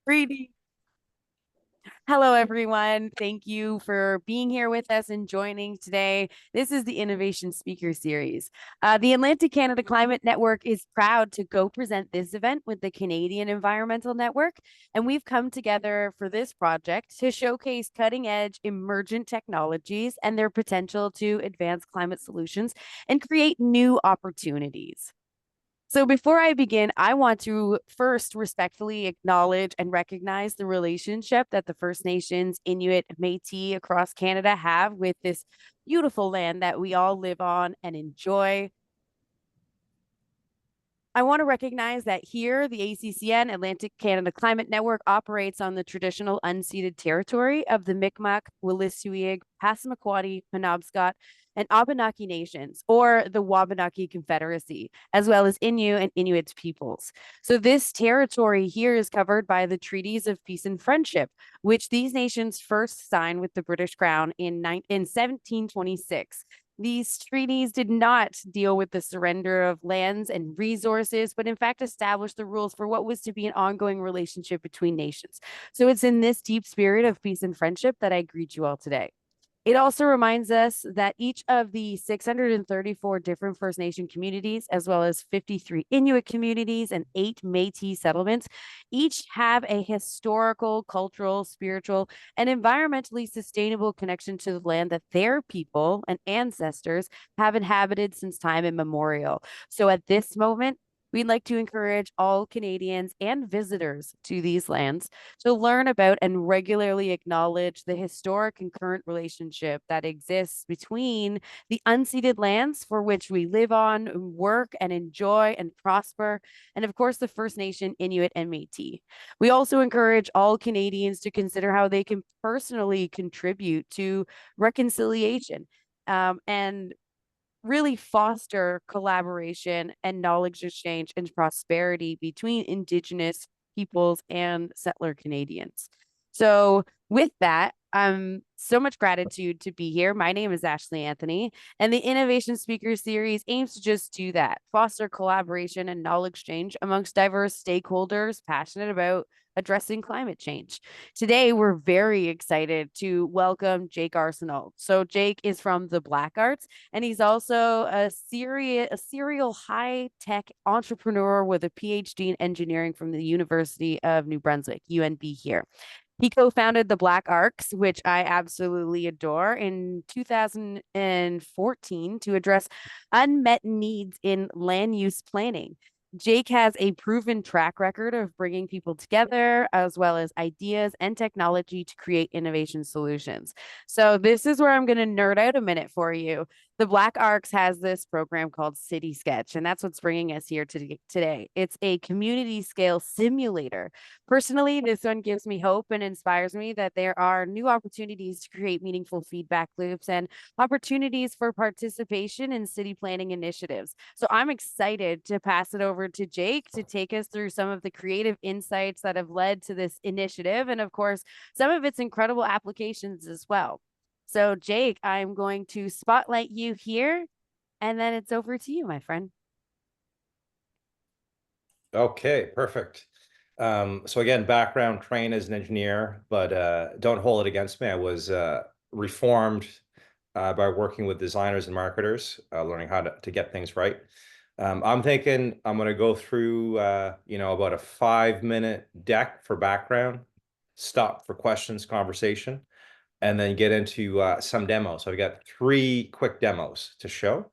Greetings. Hello, everyone. Thank you for being here with us and joining today. This is the Innovation Speaker Series. The Atlantic Canada Climate Network is proud to co-present this event with the Canadian Environmental Network, and we've come together for this project to showcase cutting-edge emergent technologies and their potential to advance climate solutions and create new opportunities. So before I begin, I want to first respectfully acknowledge and recognize the relationship that the First Nations, Inuit, Métis across Canada have with this beautiful land that we all live on and enjoy. I want to recognize that here, the ACCN, Atlantic Canada Climate Network, operates on the traditional unceded territory of the Mi'kmaq, Wolastoqiyik, Passamaquoddy, Penobscot, and Abenaki nations, or the Wabanaki Confederacy, as well as Innu and Inuit peoples. So this territory here is covered by the Treaties of Peace and Friendship, which these nations first signed with the British Crown in 1726. These treaties did not deal with the surrender of lands and resources, but in fact established the rules for what was to be an ongoing relationship between nations. So it's in this deep spirit of peace and friendship that I greet you all today. It also reminds us that each of the 634 different First Nation communities, as well as 53 Inuit communities and 8 Métis settlements, each have a historical, cultural, spiritual, and environmentally sustainable connection to the land that their people and ancestors have inhabited since time immemorial. So at this moment, we'd like to encourage all Canadians and visitors to these lands to learn about and regularly acknowledge the historic and current relationship that exists between the unceded lands for which we live on, work, and enjoy and prosper, and of course, the First Nation, Inuit, and Métis. We also encourage all Canadians to consider how they can personally contribute to reconciliation and really foster collaboration and knowledge exchange and prosperity between Indigenous peoples and settler Canadians. So, with that, so much gratitude to be here. My name is Ashley Anthony, and the Innovation Speaker Series aims to just do that, foster collaboration and knowledge exchange amongst diverse stakeholders passionate about addressing climate change. Today, we're very excited to welcome Jake Arsenault. So, Jake is from the Black Arts, and he's also a serial high-tech entrepreneur with a PhD in engineering from the University of New Brunswick, UNB here. He co-founded the Black Arcs, which I absolutely adore, in 2014 to address unmet needs in land use planning. Jake has a proven track record of bringing people together, as well as ideas and technology to create innovation solutions. So, this is where I'm going to nerd out a minute for you. The Black Arcs has this program called City Sketch, and that's what's bringing us here today. It's a community scale simulator. Personally, this one gives me hope and inspires me that there are new opportunities to create meaningful feedback loops and opportunities for participation in city planning initiatives. So I'm excited to pass it over to Jake to take us through some of the creative insights that have led to this initiative, and of course, some of its incredible applications as well. So, Jake, I'm going to spotlight you here, and then it's over to you, my friend. Okay, perfect. So again, background trained as an engineer, but don't hold it against me. I was reformed by working with designers and marketers, learning how to get things right. I'm thinking I'm going to go through, about a 5-minute deck for background, stop for questions, conversation, and then get into some demos. So I've got 3 quick demos to show.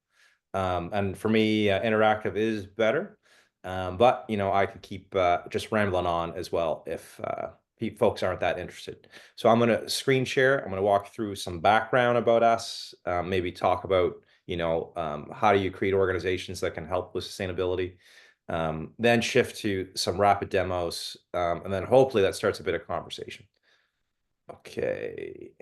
And for me, interactive is better. But I could keep just rambling on as well if folks aren't that interested. So I'm going to screen share. I'm going to walk through some background about us, maybe talk about, how do you create organizations that can help with sustainability, then shift to some rapid demos, and then hopefully that starts a bit of conversation. Okay.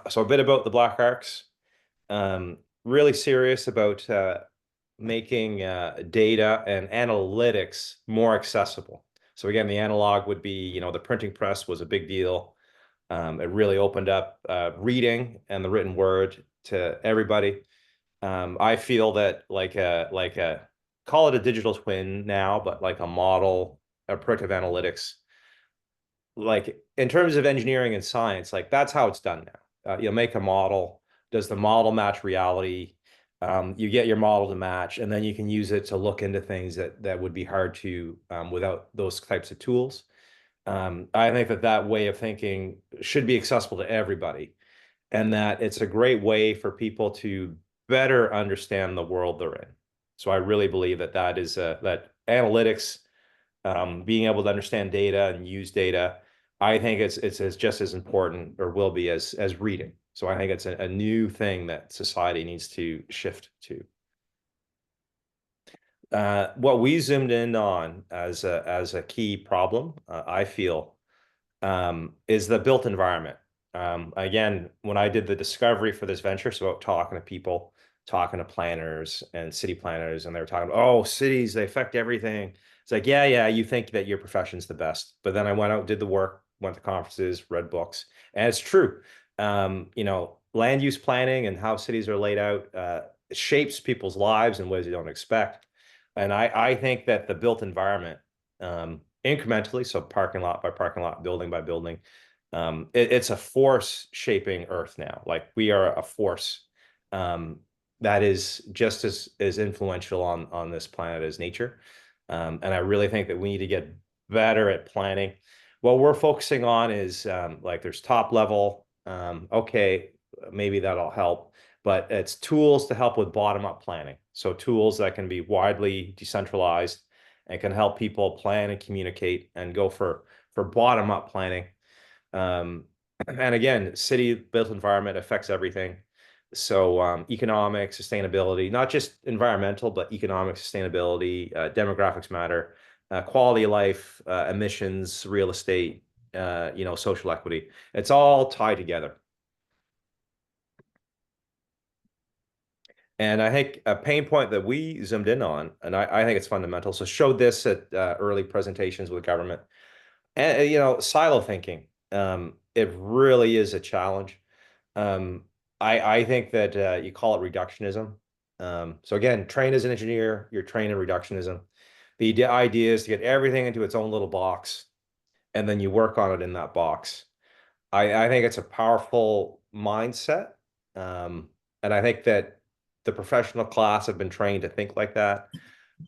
So a bit about the Black Arcs. Really serious about making data and analytics more accessible. So again, the analog would be, the printing press was a big deal. It really opened up reading and the written word to everybody. I feel that like a call it a digital twin now, but like a model, a predictive analytics, like in terms of engineering and science, like that's how it's done now. You make a model. Does the model match reality? You get your model to match, and then you can use it to look into things that would be hard to without those types of tools. I think that way of thinking should be accessible to everybody, and that it's a great way for people to better understand the world they're in. So I really believe that is that analytics, being able to understand data and use data, I think it's just as important or will be as reading. So I think it's a new thing that society needs to shift to. What we zoomed in on as a key problem, I feel, is the built environment. Again, when I did the discovery for this venture, so talking to people, talking to planners and city planners, and they were talking about, oh, cities, they affect everything. It's like, yeah, yeah, you think that your profession's the best. But then I went out, did the work, went to conferences, read books, and it's true. Land use planning and how cities are laid out shapes people's lives in ways you don't expect. And I think that the built environment, incrementally, so parking lot by parking lot, building by building, it's a force shaping Earth now. Like we are a force that is just as influential on this planet as nature. And I really think that we need to get better at planning. What we're focusing on is like there's top level. Okay, maybe that'll help, but it's tools to help with bottom up planning. So tools that can be widely decentralized and can help people plan and communicate and go for bottom up planning. And again, city built environment affects everything. So economic sustainability, not just environmental, but economic sustainability, demographics matter, quality of life, emissions, real estate, social equity. It's all tied together. And I think a pain point that we zoomed in on, and I think it's fundamental. So showed this at early presentations with government, and silo thinking. It really is a challenge. Um, I think that you call it reductionism. So again, train as an engineer, you're trained in reductionism. The idea is to get everything into its own little box, and then you work on it in that box. I think it's a powerful mindset. Um, and I think that the professional class have been trained to think like that.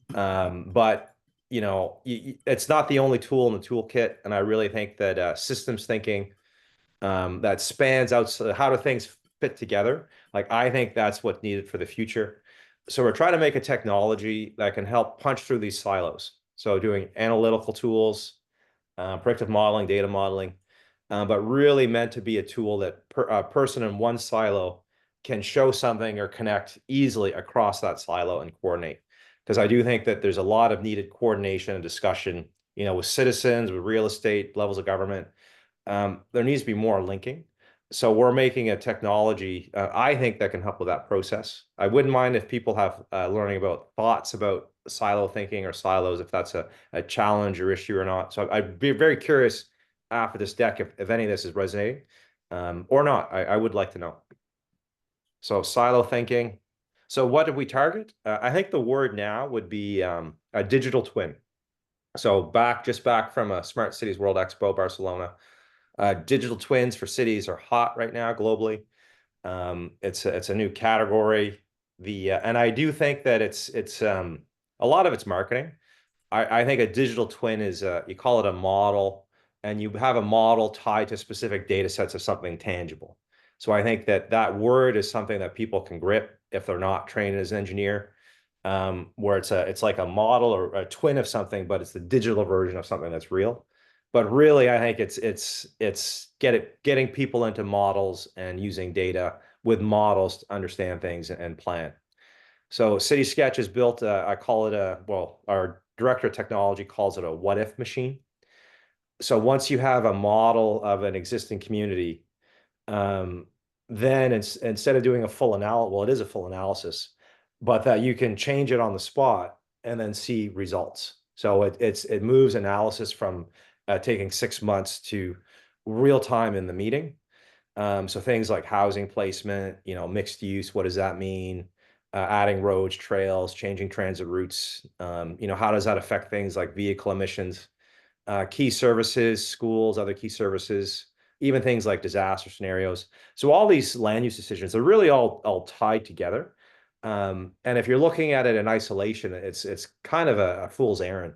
But it's not the only tool in the toolkit. And I really think that systems thinking that spans out, so how do things fit together? Like I think that's what's needed for the future. So we're trying to make a technology that can help punch through these silos. So doing analytical tools, predictive modeling, data modeling, but really meant to be a tool that a person in one silo can show something or connect easily across that silo and coordinate. Because I do think that there's a lot of needed coordination and discussion, with citizens, with real estate, levels of government. There needs to be more linking. So we're making a technology, I think, that can help with that process. I wouldn't mind if people have learning about thoughts about silo thinking or silos, if that's a challenge or issue or not. So I'd be very curious after this deck if any of this is resonating or not. I would like to know. So silo thinking. So what did we target? I think the word now would be a digital twin. So just back from a Smart Cities World Expo, Barcelona. Digital twins for cities are hot right now globally. It's a new category. And I do think that it's a lot of it's marketing. I think a digital twin is you call it a model, and you have a model tied to specific data sets of something tangible. So I think that word is something that people can grip if they're not trained as an engineer, where it's like a model or a twin of something, but it's the digital version of something that's real. But really, I think it's getting people into models and using data with models to understand things and plan. So City Sketch is built, I call it our director of technology calls it a what if machine. So once you have a model of an existing community, um, then instead of doing a full analysis, well, it is a full analysis, but that you can change it on the spot and then see results. So it moves analysis from taking 6 months to real time in the meeting. So things like housing placement, mixed use, what does that mean? adding roads, trails, changing transit routes. How does that affect things like vehicle emissions, key services, schools, other key services, even things like disaster scenarios. So all these land use decisions are really all tied together. And if you're looking at it in isolation, it's kind of a fool's errand.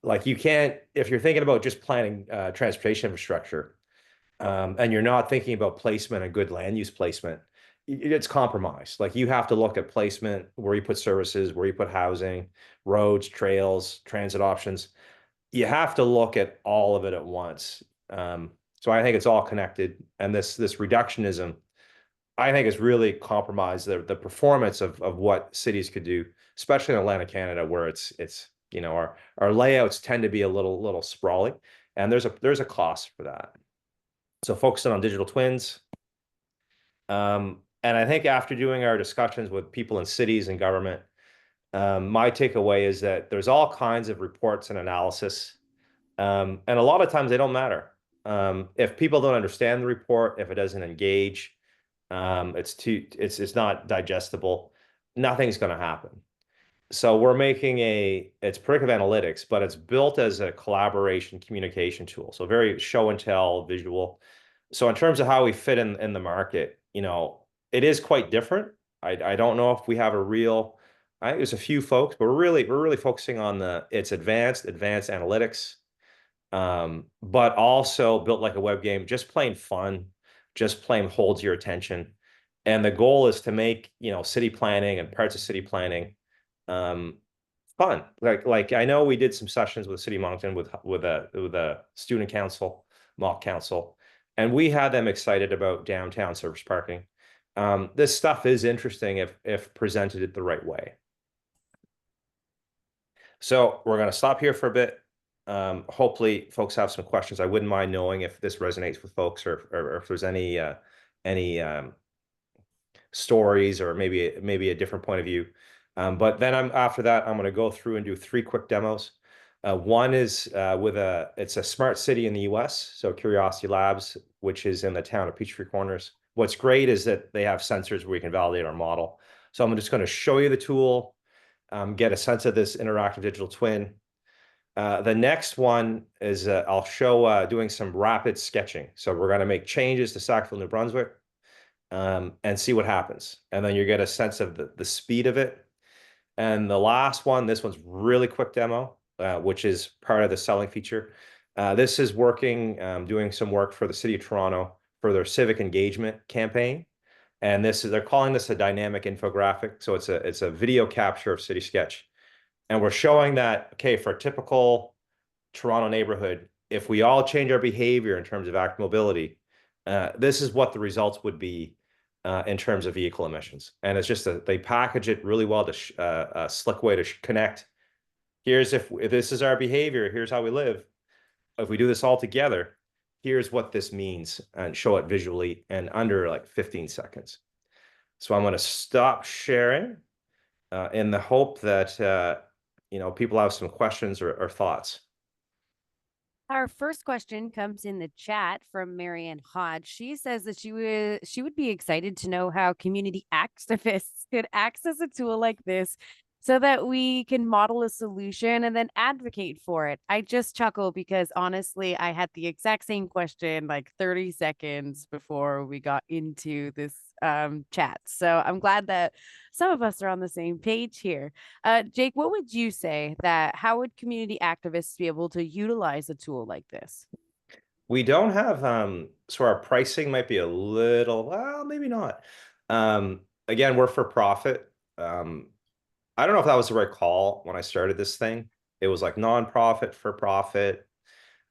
Like you can't, if you're thinking about just planning transportation infrastructure, and you're not thinking about placement and good land use placement, it's compromised. Like you have to look at placement, where you put services, where you put housing, roads, trails, transit options. You have to look at all of it at once. So I think it's all connected, and this reductionism, I think, has really compromised the performance of what cities could do, especially in Atlantic Canada, where it's our layouts tend to be a little sprawly, and there's a cost for that. So focusing on digital twins. And I think after doing our discussions with people in cities and government, my takeaway is that there's all kinds of reports and analysis, and a lot of times they don't matter. If people don't understand the report, if it doesn't engage, it's not digestible, nothing's going to happen. So we're making it's predictive analytics, but it's built as a collaboration communication tool. So very show and tell visual. So in terms of how we fit in the market, it is quite different. I don't know if we have a real, I think there's a few folks, but we're really focusing on it's advanced analytics, but also built like a web game, just plain fun, just plain holds your attention. And the goal is to make, city planning and parts of city planning um, fun. Like I know we did some sessions with City of Moncton with a student council, mock council, and we had them excited about downtown surface parking. This stuff is interesting if presented the right way. So we're going to stop here for a bit. Hopefully folks have some questions. I wouldn't mind knowing if this resonates with folks, or if there's any stories, or maybe a different point of view. But then after that, I'm going to go through and do 3 quick demos. One is it's a smart city in the US, so Curiosity Labs, which is in the town of Peachtree Corners. What's great is that they have sensors where we can validate our model. So I'm just going to show you the tool, get a sense of this interactive digital twin. The next one is I'll show doing some rapid sketching. So we're going to make changes to Sackville, New Brunswick, and see what happens. And then you get a sense of the speed of it. And the last one, this one's really quick demo, which is part of the selling feature. This is doing some work for the City of Toronto for their civic engagement campaign. And they're calling this a dynamic infographic. So it's a video capture of city sketch. And we're showing that, okay, for a typical Toronto neighborhood, if we all change our behavior in terms of active mobility, this is what the results would be in terms of vehicle emissions. And it's just they package it really well to a slick way to connect. Here's if this is our behavior, here's how we live. If we do this all together, here's what this means, and show it visually and under like 15 seconds. So I'm going to stop sharing in the hope that people have some questions or thoughts. Our first question comes in the chat from Marianne Hodge. She says that she would be excited to know how community activists could access a tool like this so that we can model a solution and then advocate for it. I just chuckle because honestly, I had the exact same question like 30 seconds before we got into this chat. So I'm glad that some of us are on the same page here. Jake, what would you say that how would community activists be able to utilize a tool like this? We don't have so our pricing might be a little, well, maybe not. Again, we're for profit. I don't know if that was the right call when I started this thing. It was like nonprofit, for profit.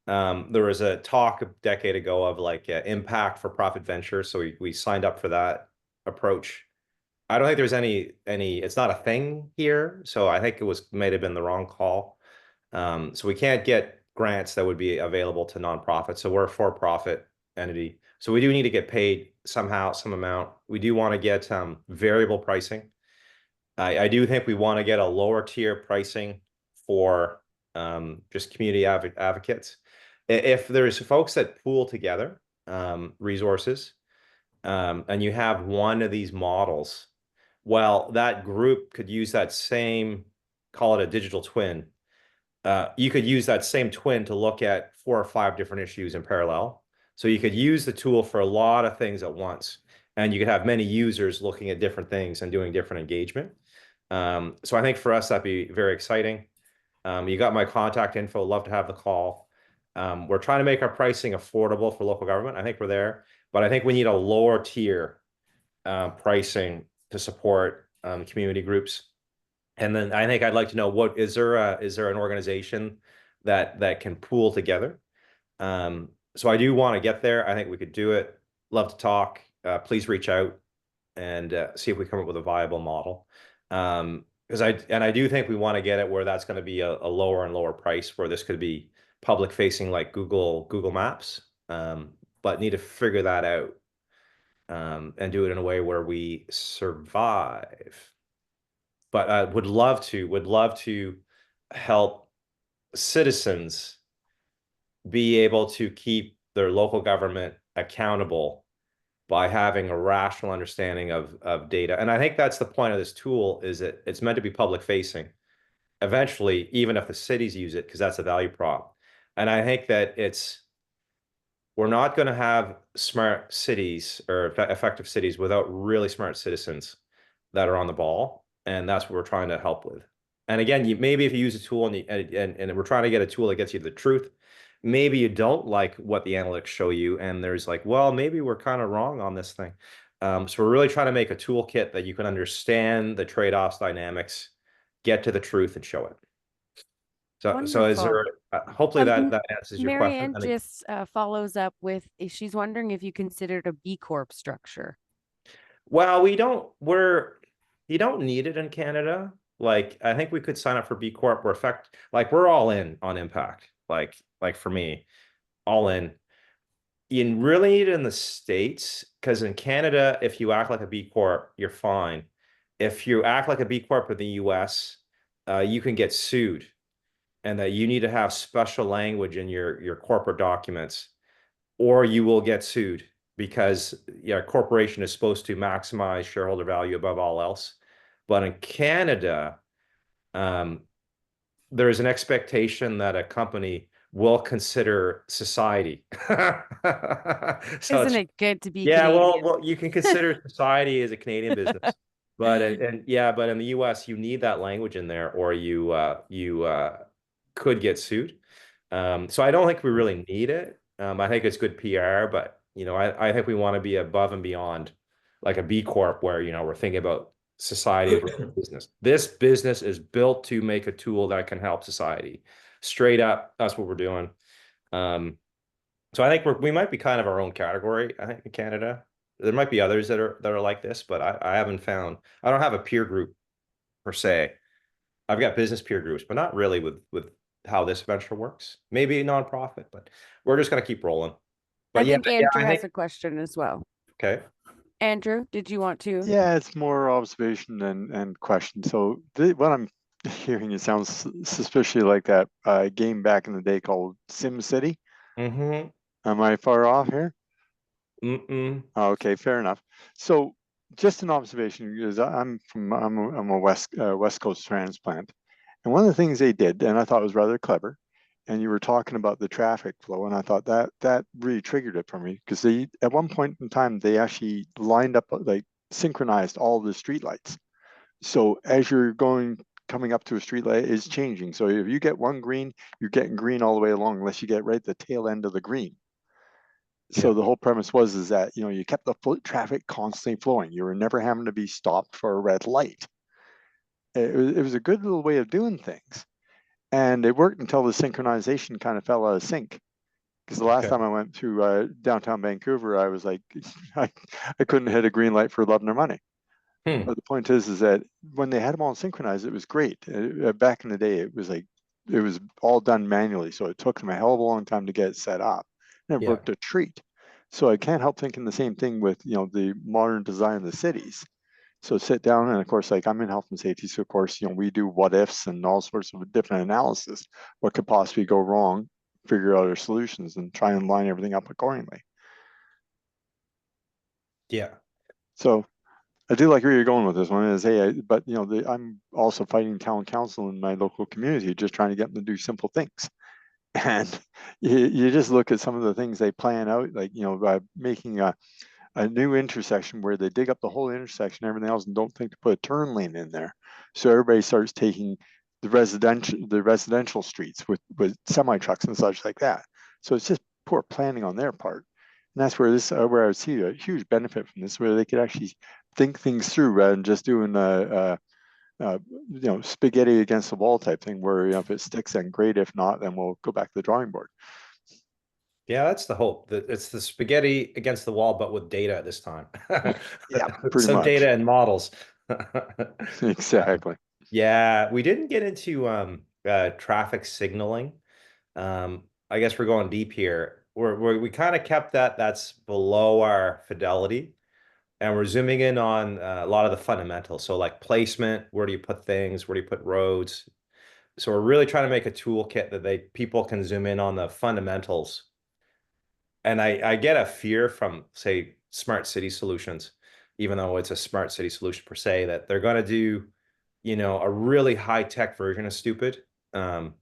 There was a talk a decade ago of like impact for profit venture, so we signed up for that approach. I don't think there's any it's not a thing here, so I think it might have been the wrong call. So we can't get grants that would be available to nonprofits. So we're a for-profit entity. So we do need to get paid somehow, some amount. We do want to get variable pricing. I do think we want to get a lower tier pricing for just community advocates. If there's folks that pool together resources, and you have one of these models Well, that group could use that same, call it a digital twin. You could use that same twin to look at 4 or 5 different issues in parallel. So you could use the tool for a lot of things at once, and you could have many users looking at different things and doing different engagement. So I think for us, that'd be very exciting. You got my contact info. Love to have the call. We're trying to make our pricing affordable for local government. I think we're there, but I think we need a lower tier pricing to support community groups. And then I think I'd like to know, what is there an organization that can pool together? So I do want to get there. I think we could do it. Love to talk. Please reach out and see if we come up with a viable model. Because I do think we want to get it where that's going to be a lower and lower price, where this could be public facing like Google Maps. But need to figure that out and do it in a way where we survive. But would love to help citizens be able to keep their local government accountable by having a rational understanding of data. And I think that's the point of this tool, is that it's meant to be public facing eventually, even if the cities use it, because that's a value prop. And I think that we're not going to have smart cities or effective cities without really smart citizens that are on the ball. And that's what we're trying to help with. And again, maybe if you use a tool and we're trying to get a tool that gets you the truth, maybe you don't like what the analytics show you. And there's like, well, maybe we're kind of wrong on this thing. So we're really trying to make a toolkit that you can understand the trade-offs, dynamics, get to the truth and show it. So is Wonderful. there, hopefully that answers your question. Marianne just follows up with, she's wondering if you considered a B Corp structure. Well, you don't need it in Canada. Like, I think we could sign up for B Corp. We're all in on impact. Like for me, all in. You really need it in the States, because in Canada, if you act like a B Corp, you're fine. If you act like a B Corp in the US, you can get sued, and that you need to have special language in your corporate documents, or you will get sued, because yeah, a corporation is supposed to maximize shareholder value above all else. But in Canada, um, there's an expectation that a company will consider society. So Isn't it's, it good to be yeah, Canadian? well, you can consider society as a Canadian business, but but in the US, you need that language in there, or you could get sued. So I don't think we really need it. I think it's good PR, but I think we want to be above and beyond, like a B Corp, where we're thinking about society versus business. This business is built to make a tool that can help society. Straight up, that's what we're doing. So I think we might be kind of our own category, I think, in Canada. There might be others that are like this, but I haven't found. I don't have a peer group per se. I've got business peer groups, but not really with how this venture works. Maybe a nonprofit, but we're just gonna keep rolling. I But think yeah, Andrew I has think a question as well. okay. Andrew, did you want to? Yeah, it's more observation and question. So what I'm hearing, it sounds suspiciously like that game back in the day called Sim City. Mm-hmm. Am I far off here? Mm-mm. Oh, okay, fair enough. So just an observation, because I'm a West Coast transplant, and one of the things they did, and I thought was rather clever, and you were talking about the traffic flow, and I thought that really triggered it for me, because they at one point in time they actually lined up, like synchronized all the streetlights. So as you're coming up to a streetlight, it's changing. So if you get one green, you're getting green all the way along, unless you get right at the tail end of the green. Yeah. So the whole premise was is that you kept the traffic constantly flowing. You were never having to be stopped for a red light. It was a good little way of doing things, and it worked until the synchronization kind of fell out of sync. Because the last Okay. time I went through downtown Vancouver, I was like, I couldn't hit a green light for love nor money. Hmm. But the point is that when they had them all synchronized, it was great. Back in the day, it was all done manually, so it took them a hell of a long time to get it set up, and it Yeah. worked a treat. So I can't help thinking the same thing with the modern design of the cities. So sit down, and of course, like I'm in health and safety, so of course we do what ifs and all sorts of different analysis. What could possibly go wrong? Figure out our solutions and try and line everything up accordingly. Yeah. So I do like where you're going with this one. Is hey, but you know, I'm also fighting town council in my local community, just trying to get them to do simple things. And you just look at some of the things they plan out, like you know, making a new intersection where they dig up the whole intersection, everything else, and don't think to put a turn lane in there. So everybody starts taking the residential streets with semi trucks and such like that. So it's just poor planning on their part. And that's where where I would see a huge benefit from this, where they could actually think things through rather than just doing you know, spaghetti against the wall type thing, where you know, if it sticks, then great. If not, then we'll go back to the drawing board. Yeah, that's the hope. That it's the spaghetti against the wall, but with data this time. Yeah, pretty So much. data and models. Exactly. Yeah, we didn't get into traffic signaling. I guess we're going deep here. We kind of kept that's below our fidelity, and we're zooming in on a lot of the fundamentals. So like placement, where do you put things? Where do you put roads? So we're really trying to make a toolkit that people can zoom in on the fundamentals. And I get a fear from, say, smart city solutions, even though it's a smart city solution per se, that they're going to do, a really high tech version of stupid, um,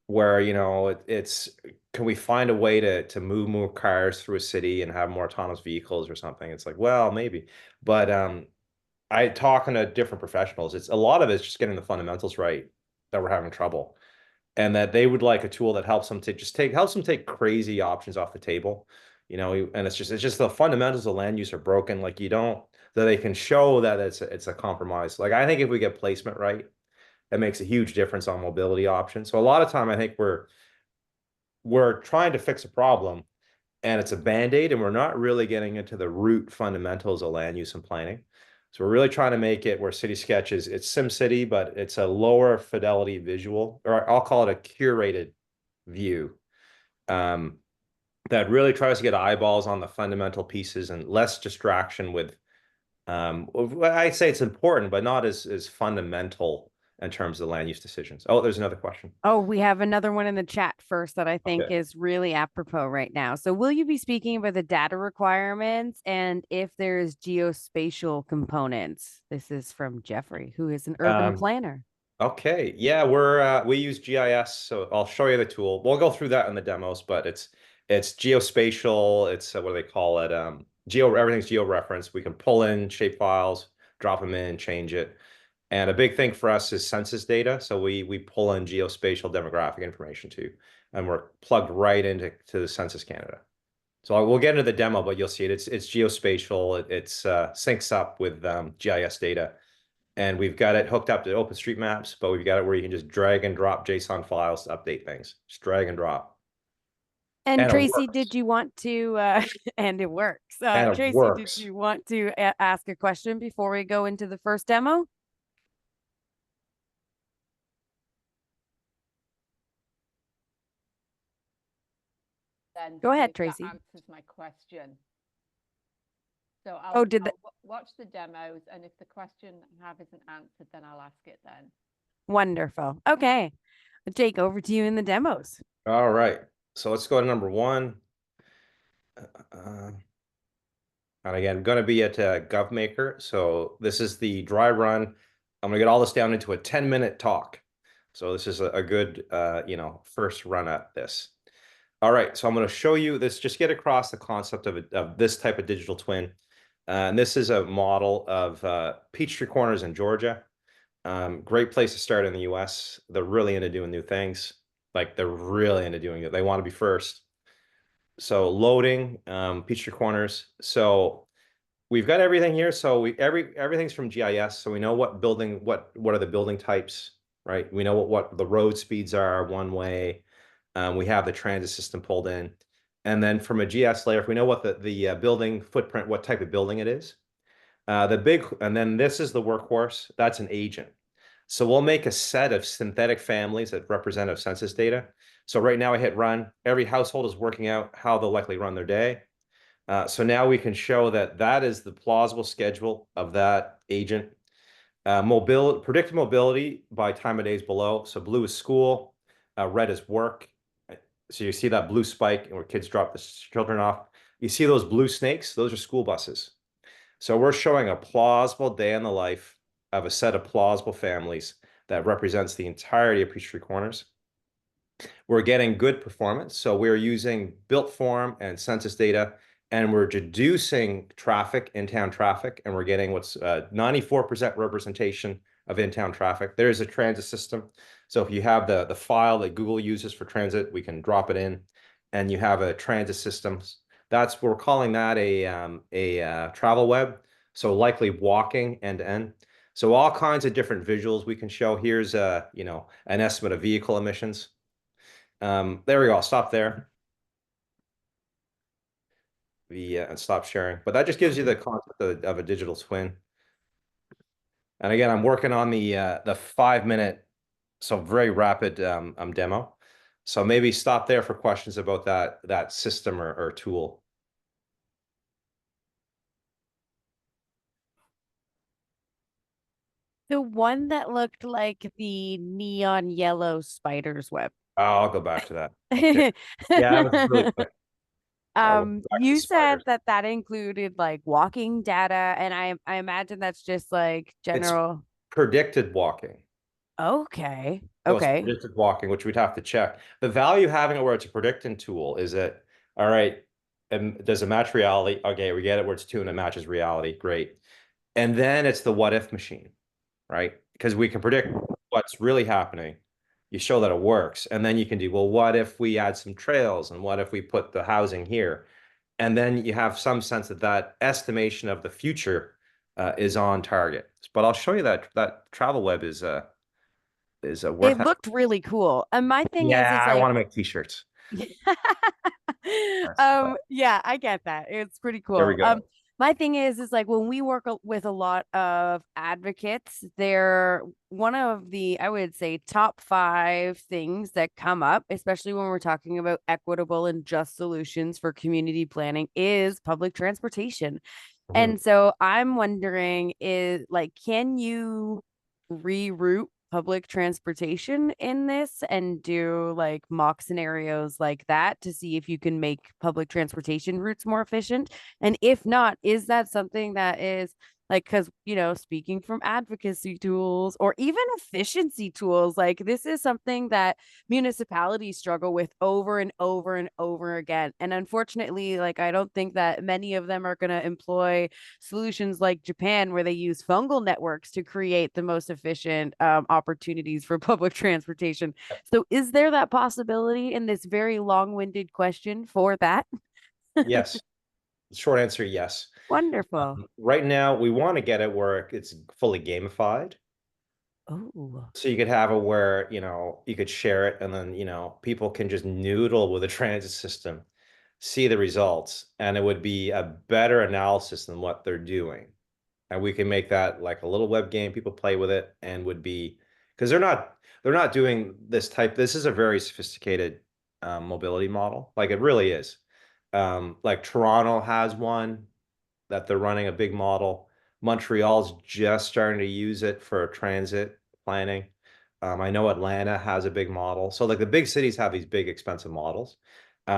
where, it's, can we find a way to move more cars through a city and have more autonomous vehicles or something? It's like, well, maybe. But I talking to different professionals, it's a lot of it's just getting the fundamentals right that we're having trouble, and that they would like a tool that helps them to helps them take crazy options off the table, and it's just the fundamentals of land use are broken. Like you don't that they can show that it's a compromise. Like I think if we get placement right, it makes a huge difference on mobility options. So a lot of time I think we're trying to fix a problem and it's a band-aid and we're not really getting into the root fundamentals of land use and planning. So we're really trying to make it where City Sketch it's SimCity, but it's a lower fidelity visual, or I'll call it a curated view, um, that really tries to get eyeballs on the fundamental pieces and less distraction with, I say it's important, but not as fundamental in terms of the land use decisions. Oh, there's another question. Oh, we have another one in the chat first that I think Okay. is really apropos right now. So, will you be speaking about the data requirements and if there's geospatial components? This is from Jeffrey, who is an urban Um, planner. Okay, yeah, we use GIS, so I'll show you the tool. We'll go through that in the demos, but it's geospatial. It's what do they call it? Everything's geo-referenced. We can pull in shape files, drop them in, change it. And a big thing for us is census data, so we pull in geospatial demographic information too, and we're plugged right into the Census Canada. So we'll get into the demo, but you'll see it. It's geospatial. It's syncs up with GIS data. And we've got it hooked up to OpenStreetMaps, but we've got it where you can just drag and drop JSON files to update things. Just drag and drop. And And it Tracy, works. did you want to, and it works. And it Tracy, did works. you want to ask a question before we go into the first demo? Then Go ahead, if Tracy. that answers my question. So Oh, did I'll watch the demos, and if the question I have isn't answered, then I'll ask it then. Wonderful. Okay. Jake, over to you in the demos. All right. So let's go to number one. And again, I'm going to be at GovMaker. So this is the dry run. I'm going to get all this down into a 10-minute talk. So this is a good, first run at this. All right, so I'm going to show you this, just get across the concept of this type of digital twin. And this is a model of Peachtree Corners in Georgia. Great place to start in the US. They're really into doing new things. Like they're really into doing it. They want to be first. So loading Peachtree Corners. So we've got everything here. So everything's from GIS. So we know what are the building types, right? We know what the road speeds are one way. We have the transit system pulled in. And then from a GS layer, if we know what the building footprint, what type of building it is, and then this is the workhorse, that's an agent. So we'll make a set of synthetic families that represent census data. So right now I hit run. Every household is working out how they'll likely run their day. So now we can show that is the plausible schedule of that agent. Predicted mobility by time of days below. So blue is school, red is work. So you see that blue spike where kids drop the children off. You see those blue snakes? Those are school buses. So we're showing a plausible day in the life of a set of plausible families that represents the entirety of Peachtree Corners. We're getting good performance. So we're using built form and census data, and we're deducing traffic, in-town traffic, and we're getting what's 94% representation of in-town traffic. There's a transit system. So if you have the file that Google uses for transit, we can drop it in, and you have a transit system. We're calling that a travel web. So likely walking end to end. So all kinds of different visuals we can show. Here's an estimate of vehicle emissions. There we go. I'll stop there. And stop sharing. But that just gives you the concept of a digital twin. And again, I'm working on the 5-minute, so very rapid demo. So maybe stop there for questions about that system or tool. The one that looked like the neon yellow spider's web. Oh, I'll go back to that. Okay. Yeah, that was really quick. You said that included like walking data, and I imagine that's just like general. It's predicted walking. Okay. So it's Okay. predicted walking, which we'd have to check. The value of having it where it's a predicting tool is that, all right, does it match reality? Okay, we get it where it's 2 and it matches reality. Great. And then it's the what if machine, right? Because we can predict what's really happening. You show that it works. And then you can do, well, what if we add some trails? And what if we put the housing here? And then you have some sense that that estimation of the future is on target. But I'll show you that travel web is worth It looked really cool. And my thing is I like, want to make t-shirts. yeah, I get that. It's pretty cool. There we go. My thing is like when we work with a lot of advocates, they're one of the, I would say, top 5 things that come up, especially when we're talking about equitable and just solutions for community planning, is public transportation. And so I'm wondering, can you reroute public transportation in this and do like mock scenarios like that to see if you can make public transportation routes more efficient? And if not, is that something that is like, because, speaking from advocacy tools or even efficiency tools, like this is something that municipalities struggle with over and over and over again. And unfortunately, like, I don't think that many of them are going to employ solutions like Japan, where they use fungal networks to create the most efficient opportunities for public transportation. So is there that possibility in this very long-winded question for that? Yes. Short answer, yes. Wonderful. Right now, we want to get it where it's fully gamified. Oh. So you could have it where, you could share it and then, people can just noodle with a transit system, see the results, and it would be a better analysis than what they're doing. And we can make that like a little web game, people play with it and would be, because they're not doing this is a very sophisticated mobility model. Like it really is. Like Toronto has one that they're running a big model. Montreal's just starting to use it for transit planning. I know Atlanta has a big model. So like the big cities have these big expensive models.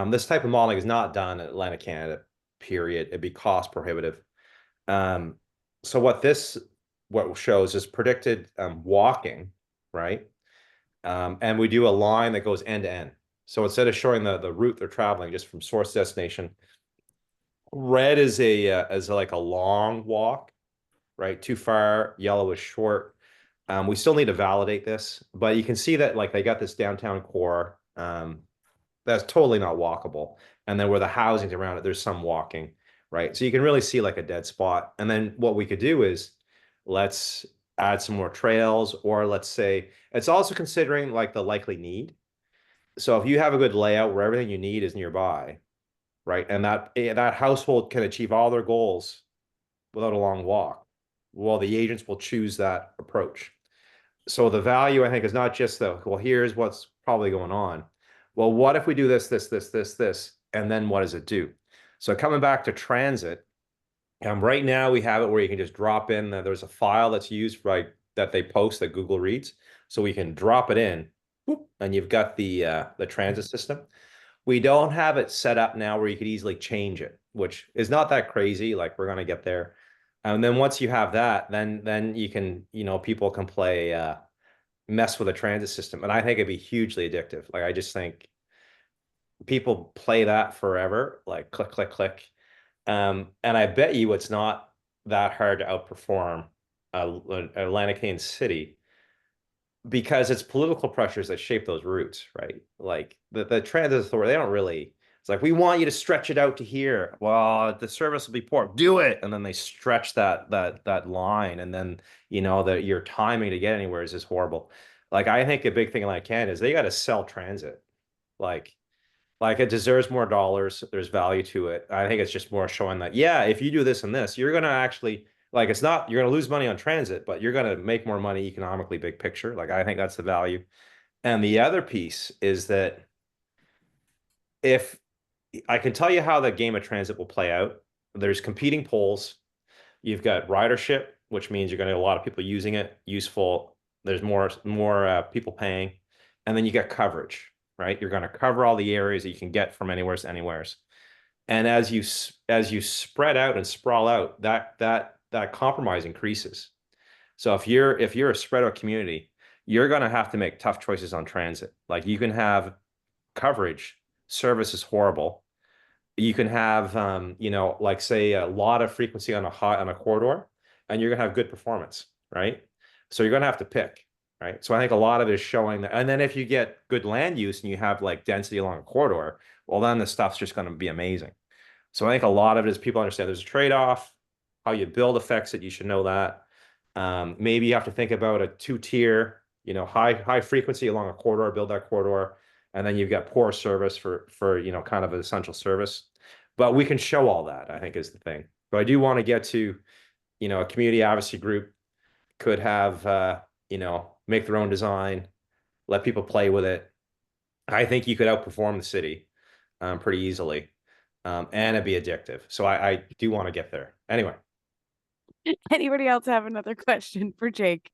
This type of modeling is not done in Atlantic Canada, period. It'd be cost prohibitive. So what shows is predicted walking, right? And we do a line that goes end to end. So instead of showing the route they're traveling just from source destination, red is like a long walk, right? Too far. Yellow is short. We still need to validate this, but you can see that like they got this downtown core that's totally not walkable. And then where the housing's around it, there's some walking, right? So you can really see like a dead spot. And then what we could do is let's add some more trails, or let's say it's also considering like the likely need. So if you have a good layout where everything you need is nearby, right? And that household can achieve all their goals without a long walk, well, the agents will choose that approach. So the value, I think, is not just well, here's what's probably going on. Well, what if we do this, and then what does it do? So coming back to transit, right now we have it where you can just drop in, there's a file that's used that they post that Google reads. So we can drop it in, and you've got the transit system. We don't have it set up now where you could easily change it, which is not that crazy. Like we're going to get there. And then once you have that, then you can, people can play mess with a transit system. And I think it'd be hugely addictive. Like I just think people play that forever, like click, click, click. And I bet you it's not that hard to outperform Atlantic Canadian City because it's political pressures that shape those routes, right? Like the transit authority, they don't really, it's like, we want you to stretch it out to here. Well, the service will be poor. Do it. And then they stretch that line. And then, your timing to get anywhere is just horrible. Like, I think a big thing like Canada is they got to sell transit. Like, it deserves more dollars. There's value to it. I think it's just more showing that, yeah, if you do this and this, you're going to actually, like, it's not, you're going to lose money on transit, but you're going to make more money economically, big picture. Like, I think that's the value. And the other piece is that if I can tell you how the game of transit will play out, there's competing poles. You've got ridership, which means you're going to have a lot of people using it, useful. There's more people paying. And then you get coverage, right? You're going to cover all the areas that you can get from anywhere to anywheres. And as you spread out and sprawl out, that compromise increases. So if you're a spread out community, you're going to have to make tough choices on transit. Like, you can have coverage, service is horrible. You can have like, say, a lot of frequency on a corridor, and you're gonna have good performance, right? So you're gonna have to pick, right? So I think a lot of it is showing that. And then if you get good land use and you have like density along a corridor, well, then the stuff's just gonna be amazing. So I think a lot of it is people understand there's a trade-off. How you build affects it. You should know that. Maybe you have to think about a two-tier, high frequency along a corridor, build that corridor, and then you've got poor service for kind of an essential service. But we can show all that, I think, is the thing. But I do want to get to, a community advocacy group could have, make their own design, let people play with it. I think you could outperform the city pretty easily, and it'd be addictive. So I do want to get there. Anyway. Anybody else have another question for Jake?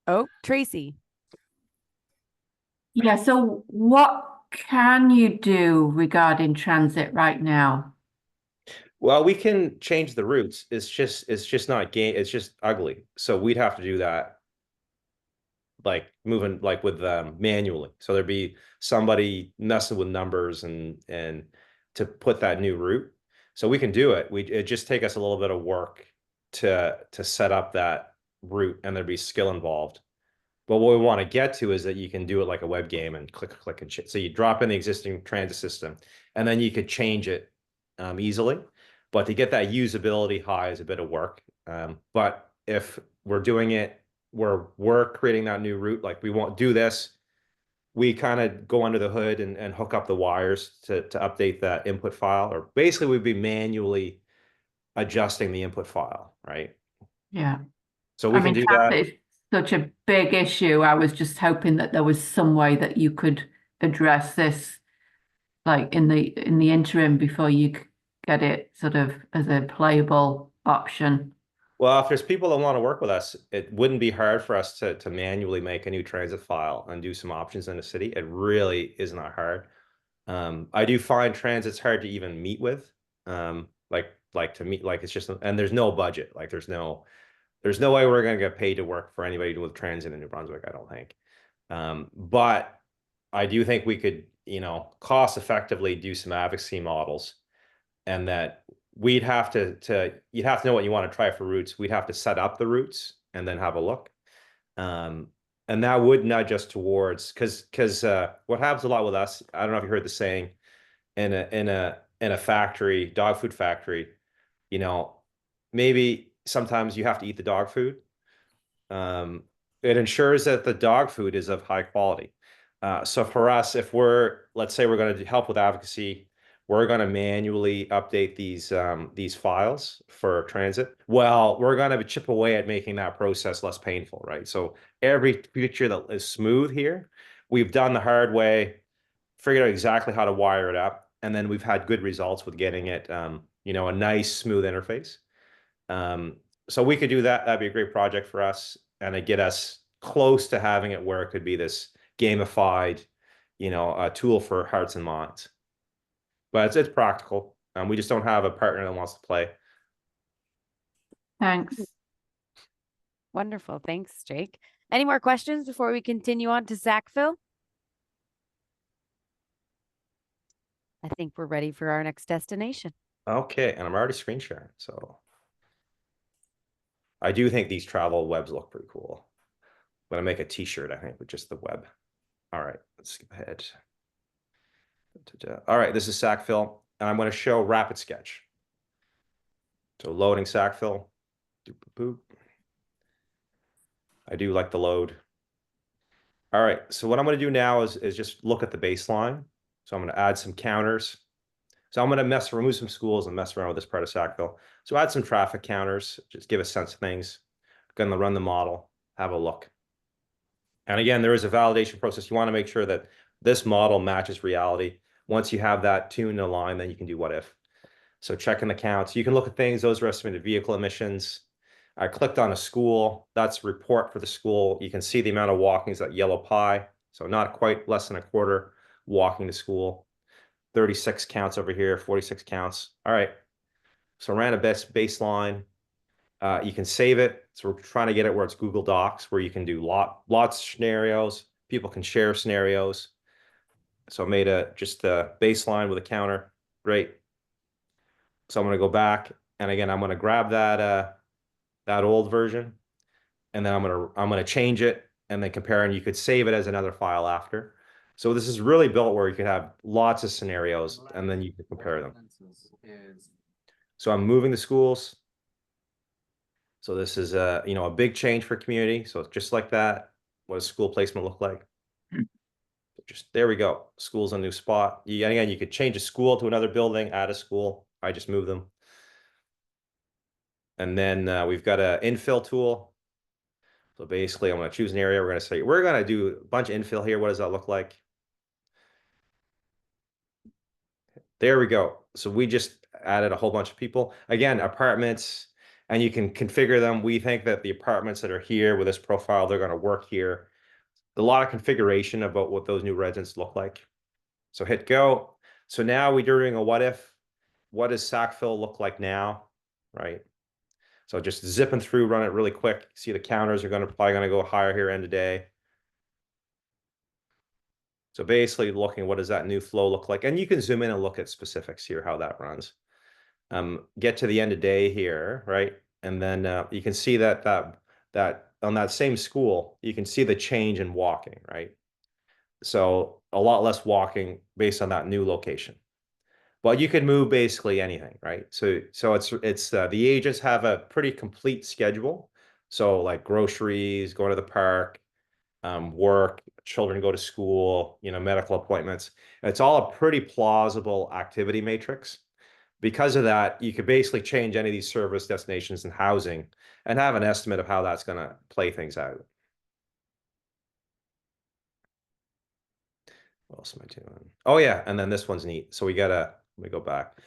Oh, Tracy. Yeah, so what can you do regarding transit right now? Well, we can change the routes. It's just not game. It's just ugly. So we'd have to do that, like moving like with manually. So there'd be somebody messing with numbers and to put that new route. So we can do it. It just take us a little bit of work to set up that route, and there'd be skill involved. But what we want to get to is that you can do it like a web game and click and shit. So you drop in the existing transit system, and then you could change it easily. But to get that usability high is a bit of work. But if we're doing it where we're creating that new route, like, we won't do this, we kind of go under the hood and hook up the wires to update that input file, or basically we'd be manually adjusting the input file, right? Yeah. So we can do that. Transit is such a big issue. I was just hoping that there was some way that you could address this, like in the interim, before you get it sort of as a playable option. Well, if there's people that want to work with us, it wouldn't be hard for us to manually make a new transit file and do some options in the city. It really is not hard. I do find transit's hard to even meet with. Like to meet, like, it's just, and there's no budget. Like, there's no way we're going to get paid to work for anybody with transit in New Brunswick, I don't think. But I do think we could, cost effectively do some advocacy models, and that you'd have to know what you want to try for routes. We'd have to set up the routes and then have a look. And that would nudge us towards, because what happens a lot with us, I don't know if you heard the saying, in a factory, dog food factory, maybe sometimes you have to eat the dog food. It ensures that the dog food is of high quality. So for us, if let's say we're going to help with advocacy, we're going to manually update these files for transit. Well, we're going to chip away at making that process less painful, right? So every feature that is smooth here, we've done the hard way, figured out exactly how to wire it up, and then we've had good results with getting it, a nice smooth interface. So we could do that. That'd be a great project for us, and it'd get us close to having it where it could be this gamified, you know, a tool for hearts and minds. But it's practical. We just don't have a partner that wants to play. Thanks. Wonderful. Thanks, Jake. Any more questions before we continue on to Sackville? I think we're ready for our next destination. Okay, and I'm already screen sharing, so I do think these travel webs look pretty cool. I'm gonna make a t-shirt, I think, with just the web. All right, let's skip ahead. All right, this is Sackville, and I'm going to show rapid sketch. So loading Sackville. Doop, boop. I do like the load. All right, so what I'm going to do now is just look at the baseline. So I'm going to add some counters. So I'm going to remove some schools and mess around with this part of Sackville. So add some traffic counters, just give a sense of things. Going to run the model, have a look. And again, there is a validation process. You want to make sure that this model matches reality. Once you have that tuned and aligned, then you can do what if. So checking the counts. You can look at things. Those are estimated vehicle emissions. I clicked on a school. That's a report for the school. You can see the amount of walkings, that yellow pie. So not quite, less than a quarter walking to school. 36 counts over here, 46 counts. All right. So ran a baseline. You can save it. So we're trying to get it where it's Google Docs, where you can do lots of scenarios. People can share scenarios. So I made just a baseline with a counter. Great. So I'm going to go back, and again, I'm going to grab that old version, and then I'm going to change it and then compare, and you could save it as another file after. So this is really built where you could have lots of scenarios, and then you can compare them. So I'm moving the schools. So this is a big change for community. So it's just like that. What does school placement look like? Just there we go. School's a new spot. Again, you could change a school to another building, add a school. I just move them. And then we've got an infill tool. So basically, I'm going to choose an area. We're going to say, we're going to do a bunch of infill here. What does that look like? There we go. So we just added a whole bunch of people. Again, apartments, and you can configure them. We think that the apartments that are here with this profile, they're going to work here. A lot of configuration about what those new residents look like. So hit go. So now we're doing a what if. What does Sackville look like now, right? So just zipping through, run it really quick. See the counters are probably going to go higher here end of day. So basically looking, what does that new flow look like? And you can zoom in and look at specifics here, how that runs. Get to the end of day here, right? And then you can see that on that same school, you can see the change in walking, right? So a lot less walking based on that new location. But you can move basically anything, right? So it's the agents have a pretty complete schedule. So like groceries, going to the park, work, children go to school, medical appointments. It's all a pretty plausible activity matrix. Because of that, you could basically change any of these service destinations and housing and have an estimate of how that's going to play things out. What else am I doing? Oh yeah, and then this one's neat. So let me go back.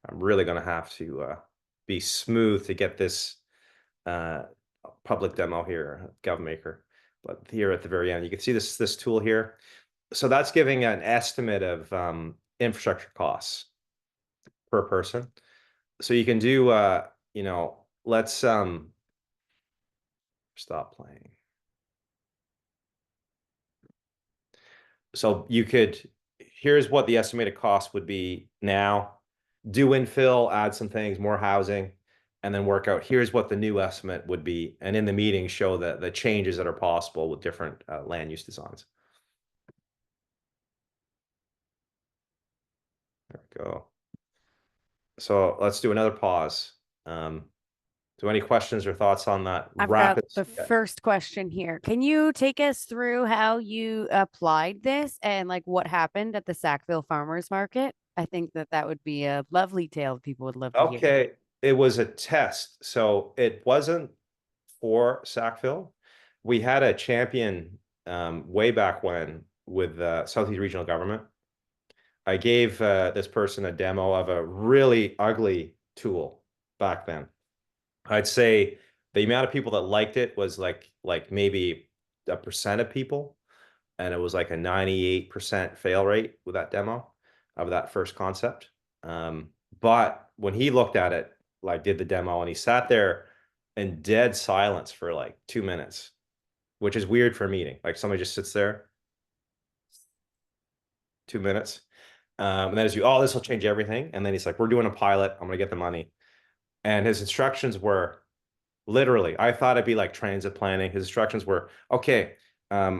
I'm really going to have to be smooth to get this public demo here, GovMaker. But here at the very end, you can see this tool here. So that's giving an estimate of infrastructure costs per person. So you can do, let's stop playing. So here's what the estimated cost would be now. Do infill, add some things, more housing, and then work out here's what the new estimate would be. And in the meeting, show the changes that are possible with different land use designs. There we go. So let's do another pause. So any questions or thoughts on that? I've got the first question here. Can you take us through how you applied this and like what happened at the Sackville Farmers Market? I think that would be a lovely tale people would love to hear. Okay, it was a test. So it wasn't for Sackville. We had a champion way back when with Southeast Regional Government. I gave this person a demo of a really ugly tool back then. I'd say the amount of people that liked it was like maybe 1% of people. and it was like a 98% fail rate with that demo of that first concept. But when he looked at it, like did the demo, and he sat there in dead silence for like 2 minutes, which is weird for a meeting. Like somebody just sits there 2 minutes. And then as you, oh, this will change everything. And then he's like, we're doing a pilot. I'm going to get the money. And his instructions were literally, I thought it'd be like transit planning. His instructions were, okay,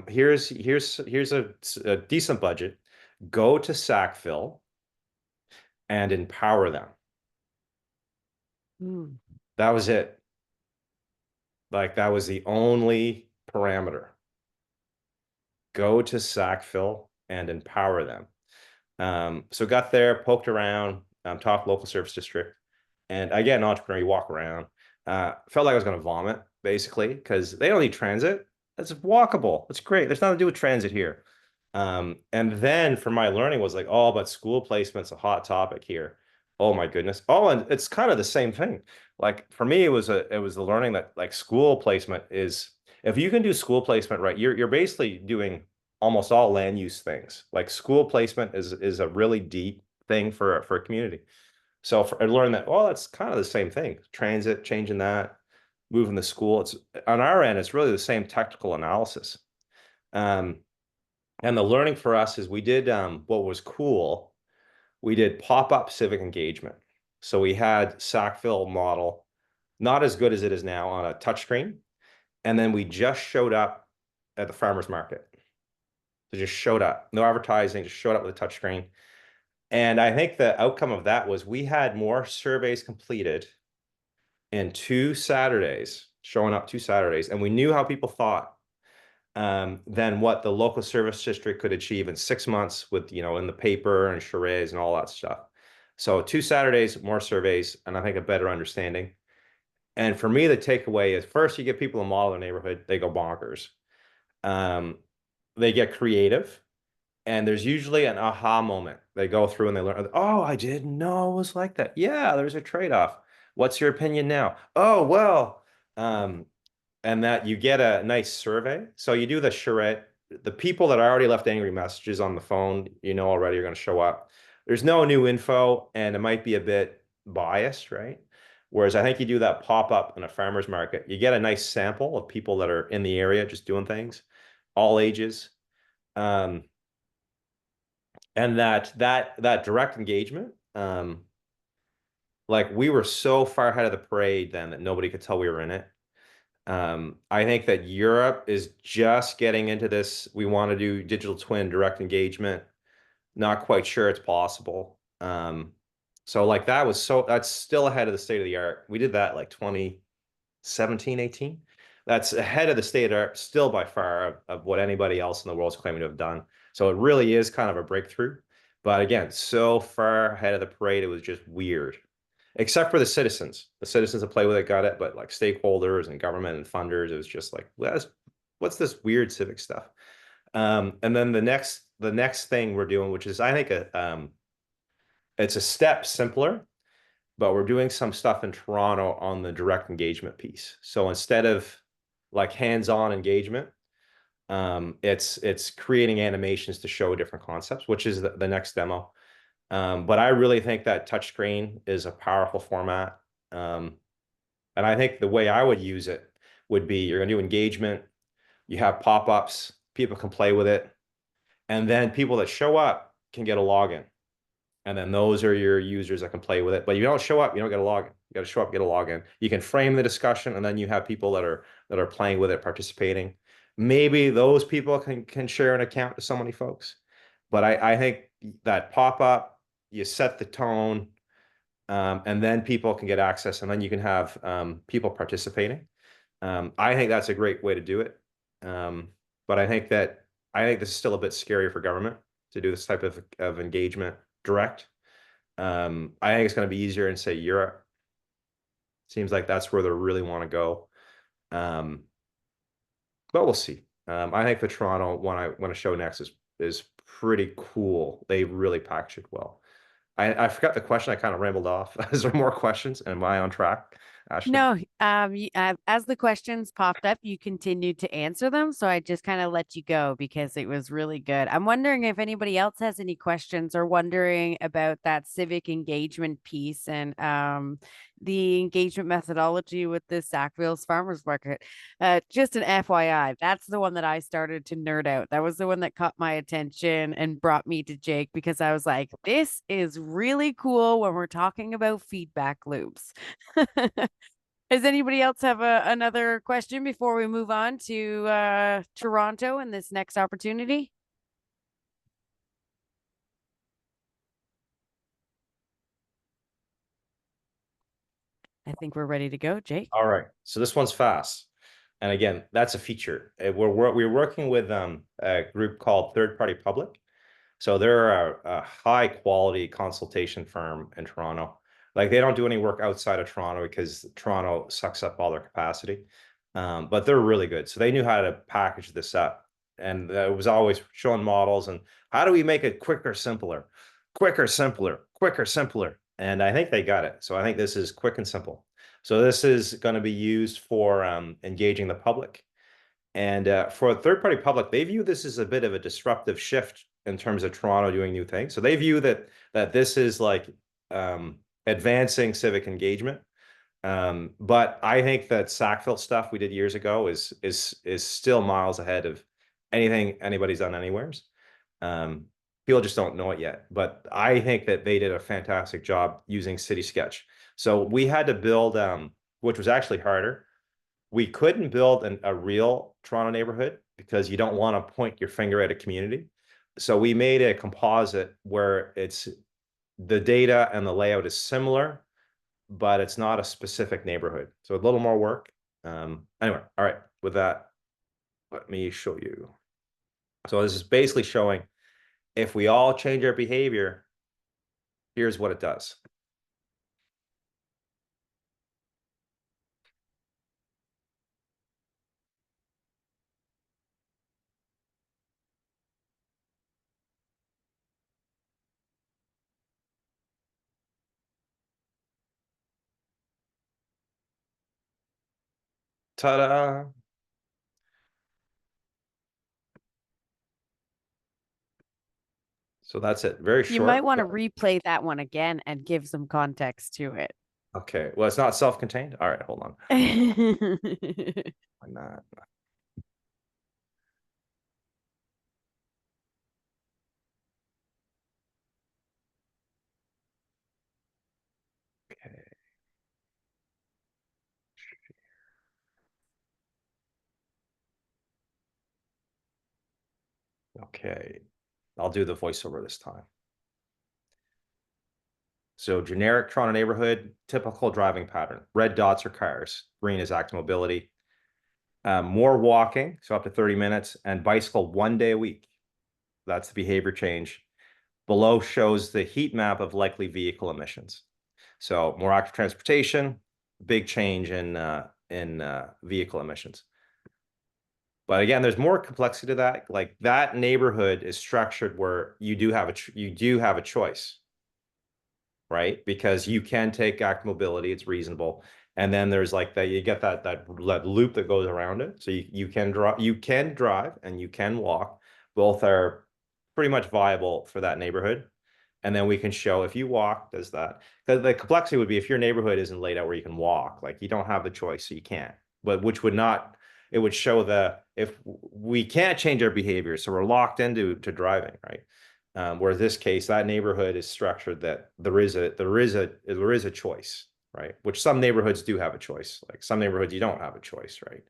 here's a decent budget. Go to Sackville and empower them. That was it. Like that was the only parameter. Go to Sackville and empower them. So got there, poked around, talked local service district. And again, an entrepreneur, you walk around. Felt like I was going to vomit, basically, because they don't need transit. That's walkable. It's great. There's nothing to do with transit here. And then for my learning was like, oh, but school placement's a hot topic here. Oh my goodness. Oh, and it's kind of the same thing. Like for me, it was the learning that like school placement is, if you can do school placement right, you're basically doing almost all land use things. Like school placement is a really deep thing for a community. So I learned that, well, that's kind of the same thing. Transit, changing that, moving the school. It's on our end, it's really the same technical analysis. And the learning for us is we did what was cool. We did pop-up civic engagement. So we had Sackville model, not as good as it is now, on a touchscreen. And then we just showed up at the farmer's market. So just showed up, no advertising, just showed up with a touchscreen. And I think the outcome of that was we had more surveys completed in 2 Saturdays, showing up 2 Saturdays, and we knew how people thought than what the local service district could achieve in 6 months with, you know, in the paper and charades and all that stuff. So 2 Saturdays, more surveys, and I think a better understanding. And for me, the takeaway is first, you get people to model their neighborhood, they go bonkers. They get creative. And there's usually an aha moment. They go through and they learn, oh, I didn't know it was like that. Yeah, there's a trade-off. What's your opinion now? Oh, well, and that you get a nice survey. So you do the charrette. The people that already left angry messages on the phone, you know already are going to show up. There's no new info, and it might be a bit biased, right? Whereas I think you do that pop-up in a farmer's market, you get a nice sample of people that are in the area just doing things, all ages. And that direct engagement, like we were so far ahead of the parade then that nobody could tell we were in it. I think that Europe is just getting into this. We want to do digital twin direct engagement. Not quite sure it's possible. So like that's still ahead of the state of the art. We did that like 2017, 18. That's ahead of the state of the art, still by far of what anybody else in the world is claiming to have done. So it really is kind of a breakthrough. But again, so far ahead of the parade, it was just weird. Except for the citizens. The citizens that play with it got it, but like stakeholders and government and funders, it was just like, well, what's this weird civic stuff? And then the next thing we're doing, which is I think it's a step simpler, but we're doing some stuff in Toronto on the direct engagement piece. So instead of like hands-on engagement, it's creating animations to show different concepts, which is the next demo. But I really think that touchscreen is a powerful format. And I think the way I would use it would be you're going to do engagement, you have pop-ups, people can play with it, and then people that show up can get a login. And then those are your users that can play with it. But if you don't show up, you don't get a login. You got to show up, get a login. You can frame the discussion, and then you have people that are playing with it, participating. Maybe those people can share an account to so many folks. But I think that pop-up, you set the tone, and then people can get access, and then you can have people participating. I think that's a great way to do it. But I think this is still a bit scary for government to do this type of engagement direct. I think it's going to be easier in, say, Europe. Seems like that's where they really want to go. But we'll see. I think the Toronto one I want to show next is pretty cool. They really packaged it well. I forgot the question. I kind of rambled off. Is there more questions? Am I on track? Ashley? No, as the questions popped up, you continued to answer them. So I just kind of let you go because it was really good. I'm wondering if anybody else has any questions or wondering about that civic engagement piece and the engagement methodology with the Sackville's Farmers Market. Just an FYI, that's the one that I started to nerd out. That was the one that caught my attention and brought me to Jake because I was like, this is really cool when we're talking about feedback loops. Does anybody else have another question before we move on to Toronto and this next opportunity? I think we're ready to go, Jake. All right, so this one's fast. And again, that's a feature. We're working with a group called Third Party Public. So they're a high quality consultation firm in Toronto. Like they don't do any work outside of Toronto because Toronto sucks up all their capacity. But they're really good. So they knew how to package this up. And it was always showing models and how do we make it quicker, simpler, quicker, simpler, quicker, simpler. And I think they got it. So I think this is quick and simple. So this is going to be used for engaging the public. And for a third-party public, they view this as a bit of a disruptive shift in terms of Toronto doing new things. So they view that this is like advancing civic engagement. But I think that Sackville stuff we did years ago is still miles ahead of anything anybody's done anywheres. People just don't know it yet. But I think that they did a fantastic job using City Sketch. So we had to build, which was actually harder. We couldn't build a real Toronto neighborhood because you don't want to point your finger at a community. So we made a composite where it's the data and the layout is similar, but it's not a specific neighborhood. So a little more work. Anyway, all right, with that, let me show you. So this is basically showing if we all change our behavior, here's what it does. Ta-da! So that's it. Very short. You might want to replay that one again and give some context to it. Okay. Well, it's not self-contained. All right, hold on. Why not? Okay. Okay. I'll do the voiceover this time. So generic Toronto neighborhood, typical driving pattern. Red dots are cars. Green is active mobility. More walking, so up to 30 minutes, and bicycle 1 day a week. That's the behavior change. Below shows the heat map of likely vehicle emissions. So more active transportation, big change in vehicle emissions. But again, there's more complexity to that. Like that neighborhood is structured where you do have a choice, right? Because you can take active mobility, it's reasonable. And then there's like that you get that loop that goes around it. So you can drive and you can walk. Both are pretty much viable for that neighborhood. And then we can show if you walk, does that. The complexity would be if your neighborhood isn't laid out where you can walk, like you don't have the choice, so you can't. But which would not, it would show if we can't change our behavior, so we're locked into driving, right? Where in this case, that neighborhood is structured that there is a choice, right? Which some neighborhoods do have a choice. Like some neighborhoods you don't have a choice, right?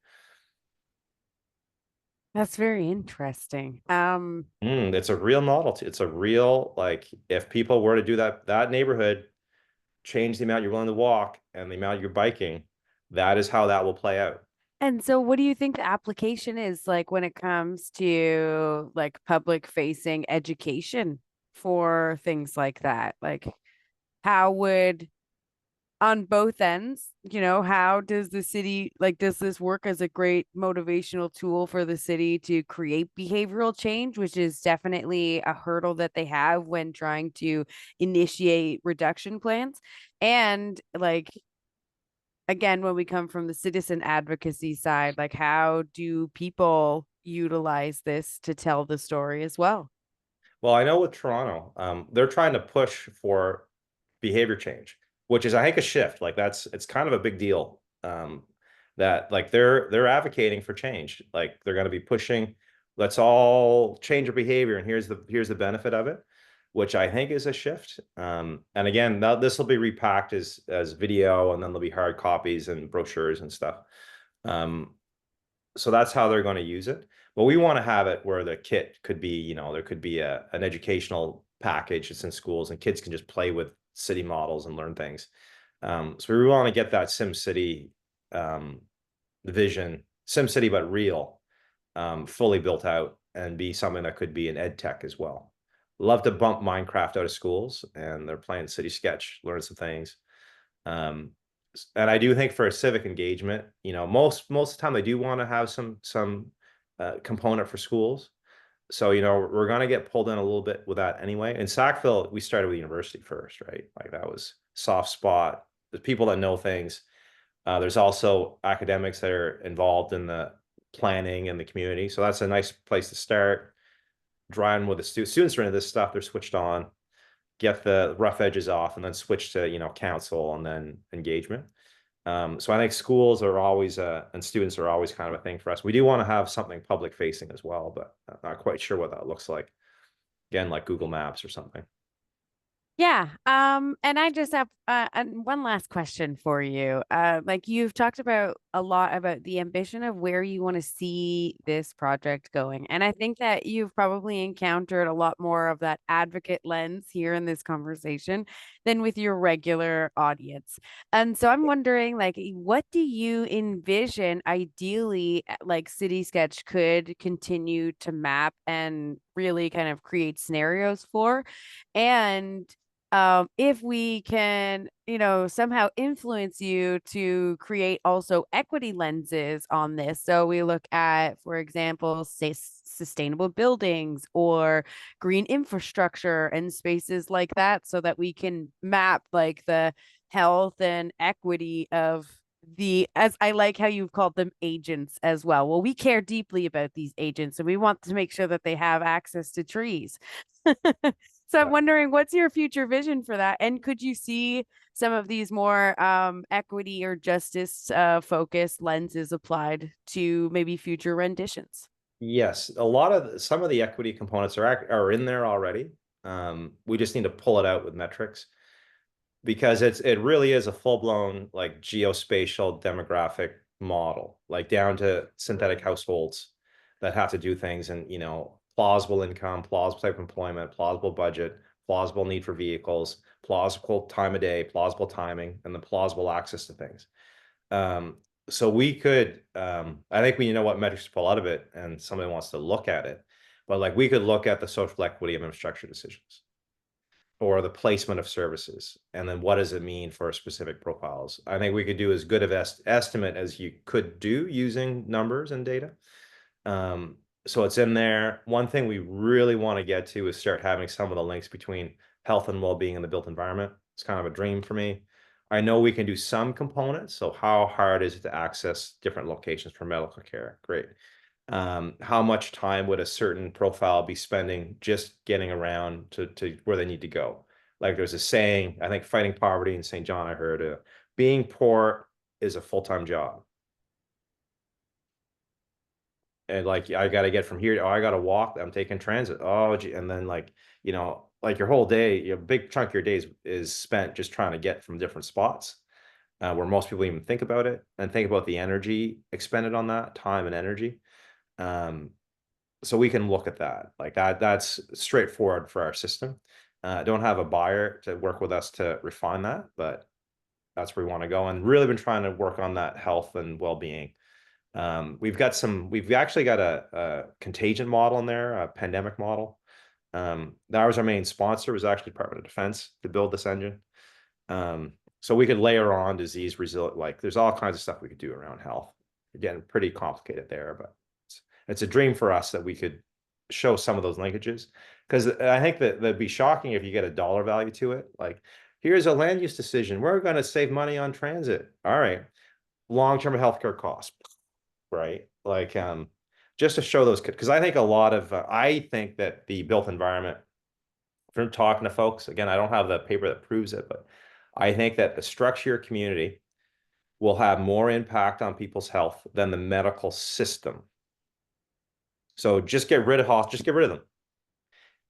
That's very interesting. It's a real novelty. It's a real, like, if people were to do that neighborhood, change the amount you're willing to walk and the amount you're biking, that is how that will play out. And so what do you think the application is like when it comes to like public facing education for things like that? Like how would on both ends, how does the city, like, does this work as a great motivational tool for the city to create behavioral change, which is definitely a hurdle that they have when trying to initiate reduction plans? And like, again, when we come from the citizen advocacy side, like how do people utilize this to tell the story as well? Well, I know with Toronto, they're trying to push for behavior change, which is, I think, a shift. Like it's kind of a big deal. That like they're advocating for change. Like they're going to be pushing, let's all change our behavior, and here's the benefit of it, which I think is a shift. And again, now this will be repacked as video, and then there'll be hard copies and brochures and stuff. So that's how they're going to use it. But we want to have it where the kit could be, there could be an educational package that's in schools, and kids can just play with city models and learn things. So we want to get that SimCity vision, SimCity but real, fully built out, and be something that could be an ed tech as well. Love to bump Minecraft out of schools, and they're playing City Sketch, learn some things. And I do think for a civic engagement, most of the time they do want to have some component for schools. So, we're going to get pulled in a little bit with that anyway. In Sackville, we started with university first, right? Like that was soft spot. There's people that know things. There's also academics that are involved in the planning and the community. So that's a nice place to start. Drawing with the students are into this stuff. They're switched on, get the rough edges off, and then switch to, council and then engagement. So I think schools are always, and students are always kind of a thing for us. We do want to have something public facing as well, but I'm not quite sure what that looks like. Again, like Google Maps or something. Yeah. And I just have one last question for you. Like you've talked about a lot about the ambition of where you want to see this project going. And I think that you've probably encountered a lot more of that advocate lens here in this conversation than with your regular audience. And so I'm wondering, like, what do you envision ideally, like City Sketch could continue to map and really kind of create scenarios for? And if we can, somehow influence you to create also equity lenses on this. So we look at, for example, say sustainable buildings or green infrastructure and spaces like that, so that we can map like the health and equity of as I like how you've called them, agents as well. Well, we care deeply about these agents, and we want to make sure that they have access to trees. So I'm wondering, what's your future vision for that? And could you see some of these more equity or justice focused lenses applied to maybe future renditions? Yes, some of the equity components are in there already. We just need to pull it out with metrics, because it really is a full-blown like geospatial demographic model, like down to synthetic households that have to do things, and plausible income, plausible type of employment, plausible budget, plausible need for vehicles, plausible time of day, plausible timing, and the plausible access to things. So we could, I think we know what metrics to pull out of it, and somebody wants to look at it, but like we could look at the social equity of infrastructure decisions, or the placement of services, and then what does it mean for specific profiles. I think we could do as good of estimate as you could do using numbers and data. So it's in there. One thing we really want to get to is start having some of the links between health and well-being in the built environment. It's kind of a dream for me. I know we can do some components. So how hard is it to access different locations for medical care? Great. How much time would a certain profile be spending just getting around to where they need to go? Like there's a saying, I think fighting poverty in St. John, I heard, being poor is a full-time job. And like, I got to get from here. Oh, I got to walk. I'm taking transit. Oh, gee. And then like, like your whole day, a big chunk of your day is spent just trying to get from different spots, where most people even think about it, and think about the energy expended on that, time and energy. So we can look at that. Like that's straightforward for our system. Don't have a buyer to work with us to refine that, but that's where we want to go, and really been trying to work on that health and well-being. We've actually got a contagion model in there, a pandemic model. That was our main sponsor, was actually Department of Defense to build this engine. So we could layer on disease resilient, like there's all kinds of stuff we could do around health. Again, pretty complicated there, but it's a dream for us that we could show some of those linkages. Because I think that'd be shocking if you get a dollar value to it. Like, here's a land use decision. We're going to save money on transit. All right. long-term healthcare costs, right? Like, just to show those, because I think a lot of, I think that the built environment, from talking to folks, again, I don't have the paper that proves it, but I think that the structure of your community will have more impact on people's health than the medical system. So just get rid of hospitals, just get rid of them.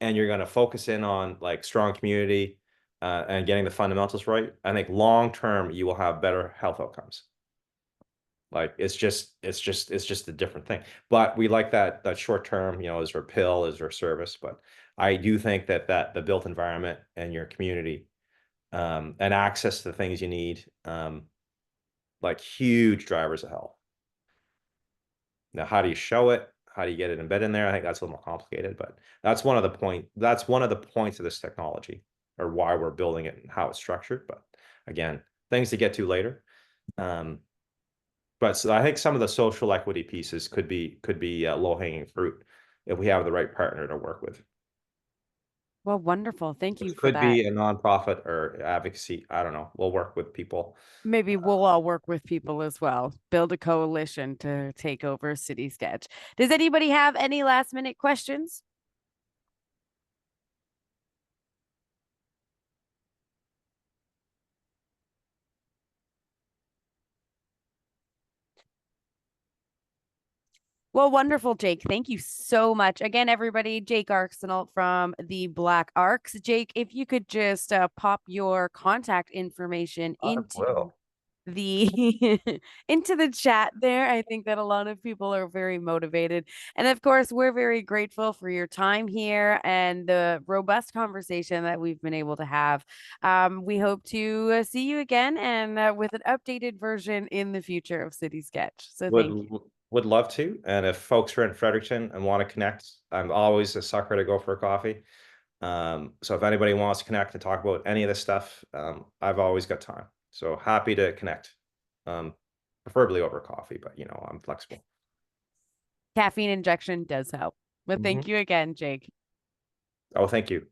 And you're going to focus in on like strong community and getting the fundamentals right. I think long term you will have better health outcomes. Like it's just a different thing. But we like that short term, is there a pill, is there a service? But I do think that the built environment and your community and access to the things you need, like huge drivers of health. Now, how do you show it? How do you get it embedded in there? I think that's a little more complicated, but that's one of the points of this technology, or why we're building it and how it's structured. But again, things to get to later. But so I think some of the social equity pieces could be low-hanging fruit if we have the right partner to work with. Well, wonderful. Thank you Which for could that. be a nonprofit or advocacy. I don't know. We'll work with people. Maybe we'll all work with people as well. Build a coalition to take over City Sketch. Does anybody have any last minute questions? Well, wonderful, Jake. Thank you so much. Again, everybody, Jake Arsenault from the Black Arcs. Jake, if you could just pop your contact information into the into the chat there. I think that a lot of people are very motivated. And of course, we're very grateful for your time here and the robust conversation that we've been able to have. We hope to see you again and with an updated version in the future of City Sketch. So thank you. Would love to. And if folks are in Fredericton and want to connect, I'm always a sucker to go for a coffee. So if anybody wants to connect and talk about any of this stuff, I've always got time. So happy to connect, preferably over coffee, but I'm flexible. Caffeine injection does help. But thank you again, Jake. Oh, thank you.